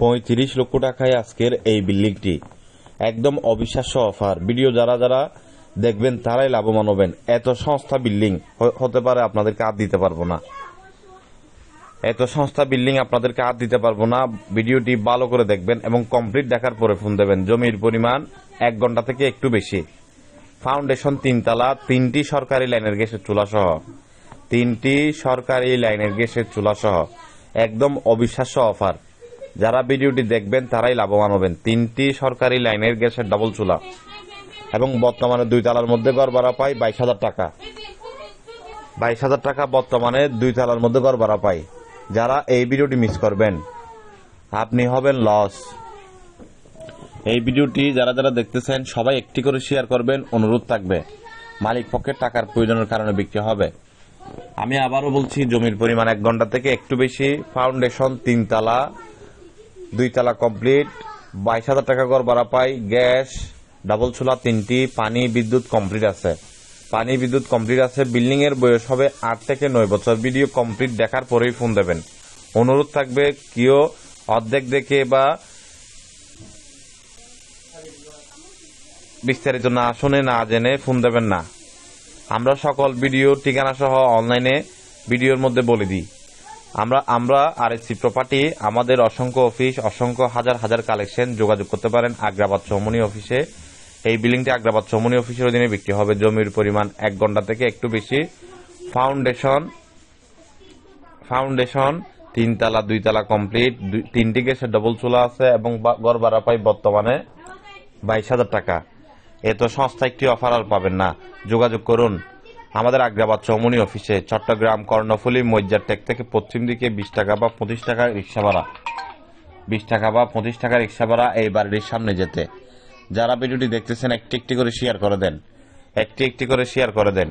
35 লক্ষ টাকায় আজকের এই বিল্ডিংটি একদম অবিশ্বাস্য অফার। ভিডিও যারা যারা দেখবেন তারাই লাভবান হবেন। এত সস্তা বিল্ডিং হতে পারে আপনাদেরকে আর দিতে পারবো না, এত সস্তা বিল্ডিং আপনাদেরকে আর দিতে পারবো না। ভিডিওটি ভালো করে দেখবেন এবং কমপ্লিট দেখার পরে ফোন দেবেন। জমির পরিমাণ 1 ঘন্টা থেকে একটু বেশি। ফাউন্ডেশন 3 তলা, 3টি সরকারি লাইনের গ্যাসের চুলা সহ, 3টি সরকারি লাইনের গ্যাসের চুলা সহ একদম অবিশ্বাস্য অফার। যারা ভিডিওটি দেখবেন তারাই লাভবান হবেন। 3টি সরকারি লাইনের গ্যাসের ডাবল চুলা এবং বর্তমানে 2 তলার মধ্যে ঘর ভাড়া পাই 22,000 টাকা। 22,000 টাকা বর্তমানে 2 তলার মধ্যে ঘর ভাড়া পাই। যারা এই ভিডিওটি মিস করবেন আপনি হবেন লস। এই ভিডিওটি যারা যারা দেখতেছেন সবাই একটি করে শেয়ার করবেন, অনুরোধ থাকবে। মালিক পক্ষের টাকার প্রয়োজনের কারণে বিক্রি হবে। আমি আবারও বলছি, জমির পরিমাণ 1 ঘন্টা থেকে একটু বেশি। ফাউন্ডেশন 3 তলা, 2 তলা কমপ্লিট, 22,000 টাকা ঘর ভাড়া পাই। গ্যাস ডাবল চুলা 3টি, পানি বিদ্যুৎ কমপ্লিট আছে। পানি বিদ্যুৎ কমপ্লিট আছে। বিল্ডিং এর বয়স হবে 8 থেকে 9 বছর। ভিডিও কমপ্লিট দেখার পরেই ফোন দেবেন। অনুরোধ থাকবে, কেউ অর্ধেক দেখে বা বিস্তারিত না শুনে না জেনে ফোন দেবেন না। আমরা সকল ভিডিও ঠিকানা সহ অনলাইনে ভিডিওর মধ্যে বলে দিই। আমরা আরএসসি প্রপার্টি, আমাদের অসংখ্য অফিস, অসংখ্য হাজার হাজার কালেকশন। যোগাযোগ করতে পারেন আগ্রাবাদ চৌমনি অফিসে। এই বিল্ডিংটি আগ্রাবাদ চৌমনি অফিসের অধীনে বিক্রি হবে। জমির পরিমাণ 1 ঘন্টা থেকে একটু বেশি। ফাউন্ডেশন 3 তলা, 2 তলা কমপ্লিট, 3টি গ্যাসের ডবল চুলা আছে এবং ঘর ভাড়া পাই বর্তমানে 22,000 টাকা। এত সস্তা একটি অফার আর পাবেন না। যোগাযোগ করুন আমাদের আগ্রাবাদ চৌমনি অফিসে। চট্টগ্রাম কর্ণফুলী মজ্জার টেক থেকে পশ্চিম দিকে 20 টাকা বা 25 টাকা রিক্সা ভাড়া, 20 টাকা বা 25 টাকা রিক্সা ভাড়া এই বাড়ির সামনে যেতে। যারা ভিডিওটি দেখতেছেন একটি একটি করে শেয়ার করে দেন, একটি একটি করে শেয়ার করে দেন।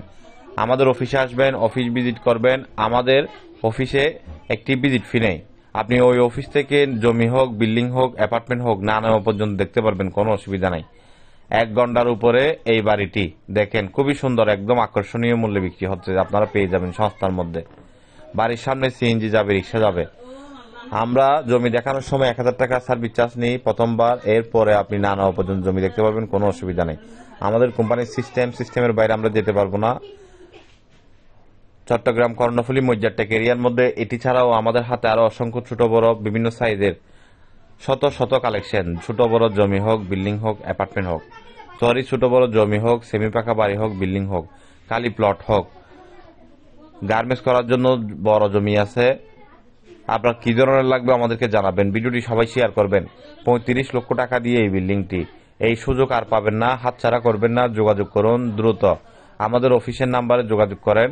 আমাদের অফিসে আসবেন, অফিস ভিজিট করবেন। আমাদের অফিসে একটি ভিজিট ফি নেই। আপনি ওই অফিস থেকে জমি হোক, বিল্ডিং হোক, অ্যাপার্টমেন্ট হোক না নেওয়া পর্যন্ত দেখতে পারবেন, কোনো অসুবিধা নাই। 1 ঘন্টার উপরে এই বাড়িটি দেখেন, খুবই সুন্দর, একদম আকর্ষণীয় মূল্যে বিক্রি হচ্ছে। আপনারা পেয়ে যাবেন সস্তার মধ্যে। বাড়ির সামনে সিএনজি যাবে, রিক্সা যাবে। আমরা জমি দেখানোর সময় 1,000 টাকা সার্ভিস চার্জ নিই প্রথমবার। এরপরে আপনি না নেওয়া পর্যন্ত জমি দেখতে পারবেন, কোনো অসুবিধা নেই। আমাদের কোম্পানির সিস্টেমের বাইরে আমরা যেতে পারবো না। চট্টগ্রাম কর্ণফুলী মজ্জার টেক এরিয়ার মধ্যে এটি ছাড়াও আমাদের হাতে আরো অসংখ্য ছোট বড় বিভিন্ন সাইজের শত শত কালেকশন। ছোট বড় জমি হোক, বিল্ডিং হোক, অ্যাপার্টমেন্ট হোক, সরি ছোট বড় জমি হোক, সেমি পাকা বাড়ি হোক, বিল্ডিং হোক, খালি প্লট হোক, গার্মেন্টস করার জন্য বড় জমি আছে। আপনার কি ধরনের লাগবে আমাদেরকে জানাবেন। ভিডিওটি সবাই শেয়ার করবেন। 35 লক্ষ টাকা দিয়ে এই বিল্ডিংটি, এই সুযোগ আর পাবেন না। হাতছাড়া করবেন না। যোগাযোগ করুন দ্রুত। আমাদের অফিসের নাম্বারে যোগাযোগ করেন।